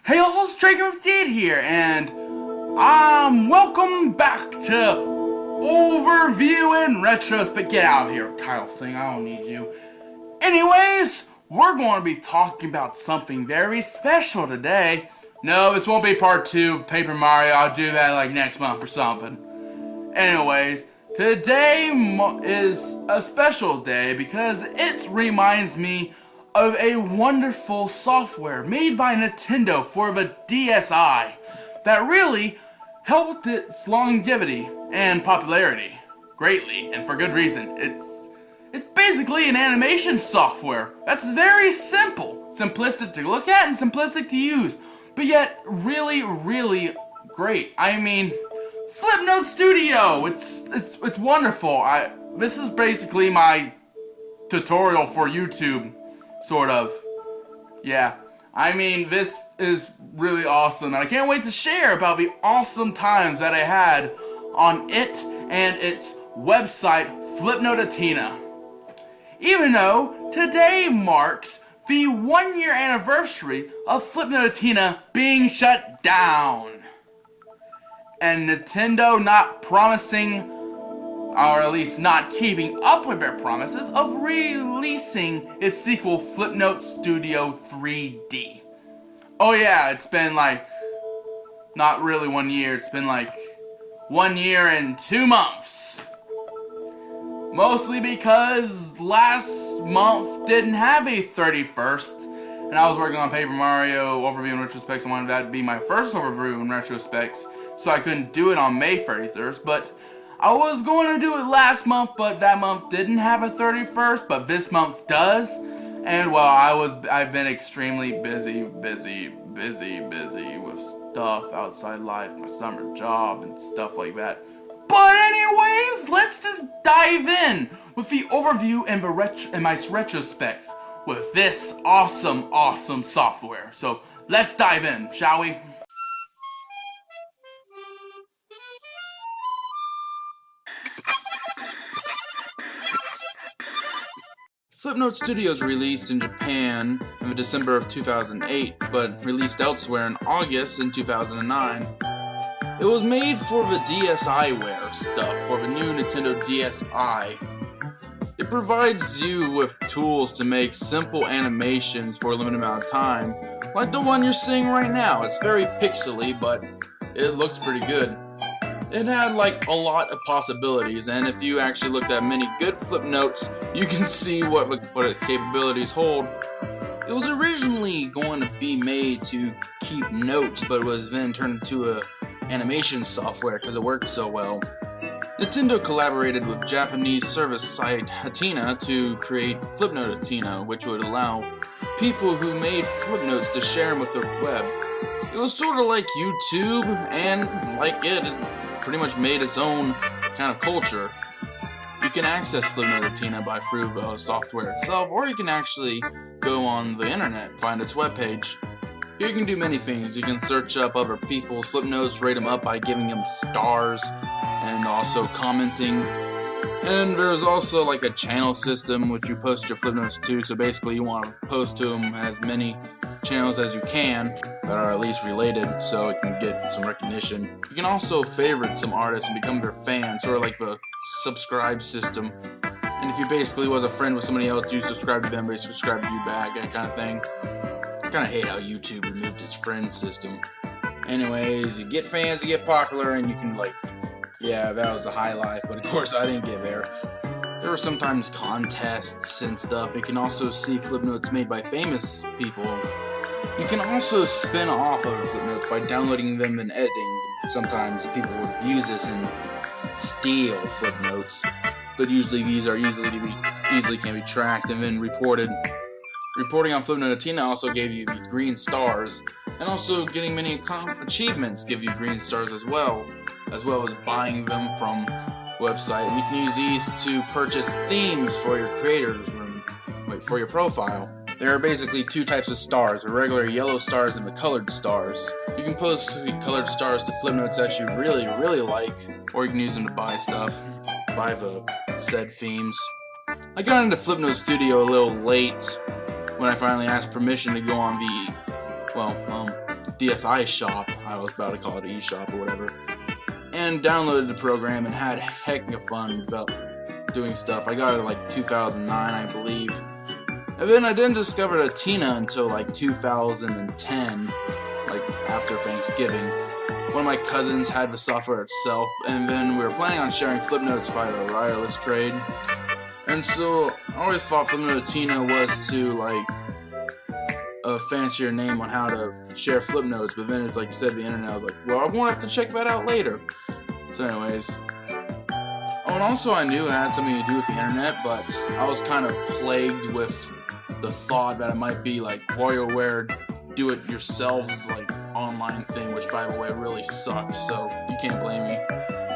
Hey all, it's TreyGamr here, and welcome back to Overview and Retrospect. Get out of here, title thing, I don't need you. Anyways, we're going to be talking about something very special today. No, this won't be part 2 of Paper Mario, I'll do that like next month or something. Anyways, today is a special day because it reminds me of a wonderful software made by Nintendo for the DSi that really helped its longevity and popularity greatly, and for good reason. It's basically an animation software that's very simple, simplistic to look at and simplistic to use, but yet really, really great. I mean, Flipnote Studio. It's wonderful. This is basically my tutorial for YouTube. Sort of. Yeah. I mean, this is really awesome, and I can't wait to share about the awesome times that I had on it and its website, Flipnote. Even though today marks the 1-year anniversary of Flipnote being shut down. And Nintendo not promising, or at least not keeping up with their promises of releasing its sequel, Flipnote Studio 3D. Oh yeah, it's been like, not really 1 year, it's been like 1 year and 2 months. Mostly because last month didn't have a 31st, and I was working on Paper Mario Overview and Retrospects. I wanted that to be my first overview in Retrospects, so I couldn't do it on May 31st, but I was going to do it last month, but that month didn't have a 31st, but this month does. And well, I've been extremely busy with stuff, outside life, my summer job and stuff like that. But anyways, let's just dive in with the overview and my retrospect with this awesome software. So let's dive in, shall we? Flipnote Studios released in Japan in December of 2008, but released elsewhere in August in 2009. It was made for the DSiWare stuff, for the new Nintendo DSi. It provides you with tools to make simple animations for a limited amount of time, like the one you're seeing right now. It's very pixely, but it looks pretty good. It had like a lot of possibilities, and if you actually looked at many good flip notes, you can see what its capabilities hold. It was originally going to be made to keep notes, but was then turned into a animation software because it worked so well. Nintendo collaborated with Japanese service site Hatina to create Flipnote, which would allow people who made flip notes to share them with the web. It was sort of like YouTube, and like it pretty much made its own kind of culture. You can access Flipnote by through the software itself, or you can actually go on the internet and find its webpage. Here you can do many things. You can search up other people's flip notes, rate them up by giving them stars, and also commenting. And there's also like a channel system which you post your flip notes to, so basically you want to post to them as many channels as you can that are at least related, so it can get some recognition. You can also favorite some artists and become their fan, sort of like the subscribe system. And if you basically was a friend with somebody else, you subscribe to them, they subscribe to you back, that kind of thing. I kind of hate how YouTube removed its friend system. Anyways, you get fans, you get popular, and you can like, yeah, that was the high life, but of course I didn't get there. There were sometimes contests and stuff. You can also see flip notes made by famous people. You can also spin off of flip notes by downloading them and editing. Sometimes people would use this and steal flip notes, but usually these are easily can be tracked and then reported. Reporting on Flipnote also gave you these green stars, and also getting many achievements give you green stars as well as buying them from website. And you can use these to purchase themes for your creator's room, for your profile. There are basically 2 types of stars, the regular yellow stars and the colored stars. You can post the colored stars to flip notes that you really like, or you can use them to buy stuff, buy the said themes. I got into Flipnote Studio a little late when I finally asked permission to go on the DSI shop, I was about to call it an eShop or whatever, and downloaded the program and had heck of fun doing stuff. I got it like 2009, I believe. And then I didn't discover the Tina until like 2010, like after Thanksgiving. One of my cousins had the software itself, and then we were planning on sharing Flipnotes via a wireless trade. And so I always thought Flipnote Tina was to like a fancier name on how to share Flipnotes, but then it's like said the internet. I was like, well, I won't have to check that out later. So anyways. Oh, and also I knew it had something to do with the internet, but I was kind of plagued with the thought that it might be like WarioWare do-it-yourself like online thing, which by the way really sucked, so you can't blame me.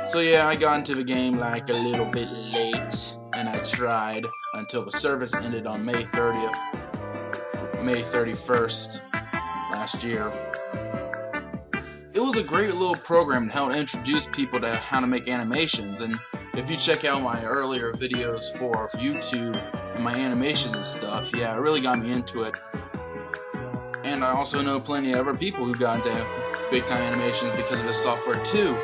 So yeah, I got into the game like a little bit late, and I tried until the service ended on May 31st last year. It was a great little program to help introduce people to how to make animations, and if you check out my earlier videos for YouTube and my animations and stuff, yeah, it really got me into it. And I also know plenty of other people who got into big time animations because of this software too.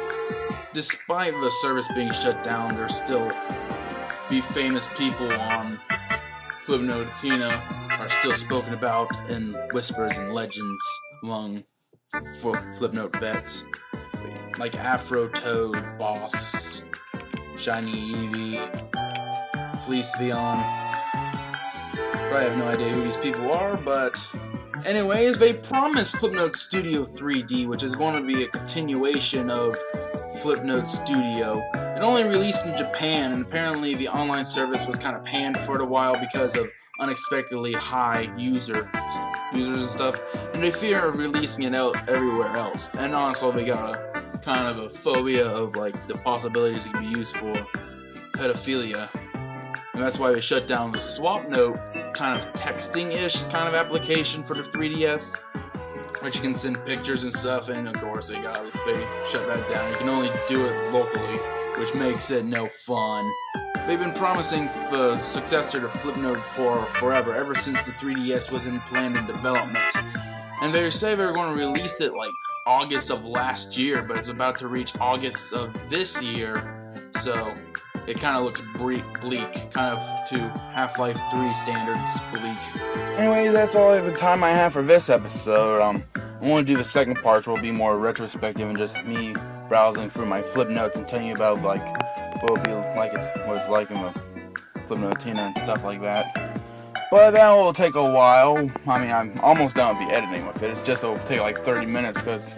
Despite the service being shut down, there's still the famous people on Flipnote Tina are still spoken about in whispers and legends among Flipnote vets, like Afro Toad, Boss, Shiny Eevee, Fleece Vion. Probably have no idea who these people are, but anyways, they promised Flipnote Studio 3D, which is going to be a continuation of Flipnote Studio. It only released in Japan, and apparently the online service was kind of panned for a while because of unexpectedly high users and stuff, and they fear of releasing it out everywhere else. And also they got a kind of a phobia of like the possibilities it can be used for pedophilia, and that's why they shut down the SwapNote kind of texting-ish kind of application for the 3DS, which you can send pictures and stuff, and of course they shut that down. You can only do it locally, which makes it no fun. They've been promising the successor to Flipnote for forever, ever since the 3DS was in planned and development. And they say they're going to release it like August of last year, but it's about to reach August of this year, so it kind of looks bleak, kind of to Half-Life 3 standards bleak. Anyway, that's all the time I have for this episode. I want to do the second part, which will be more retrospective and just me browsing through my Flipnotes and telling you about like what it's like in the Flipnote Tina and stuff like that. But that will take a while. I mean, I'm almost done with the editing with it. It's just it'll take like 30 minutes because,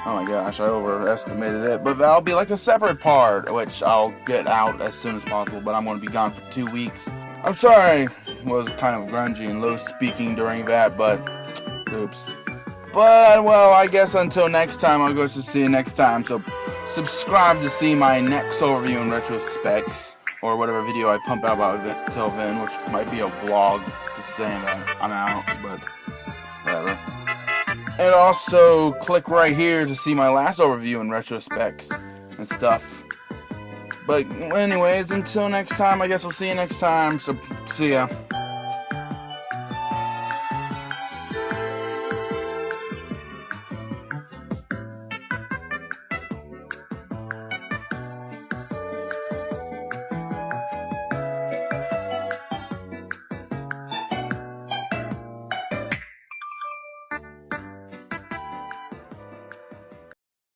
oh my gosh, I overestimated it. But that'll be like a separate part, which I'll get out as soon as possible. But I'm going to be gone for 2 weeks. I'm sorry, I was kind of grungy and low speaking during that, but oops. But, well, I guess until next time, I'll go to see you next time. So, subscribe to see my next overview and retrospects, or whatever video I pump out about till then, which might be a vlog, just saying that I'm out, but whatever. And also, click right here to see my last overview and retrospects and stuff. But anyways, until next time, I guess we'll see you next time, so see ya.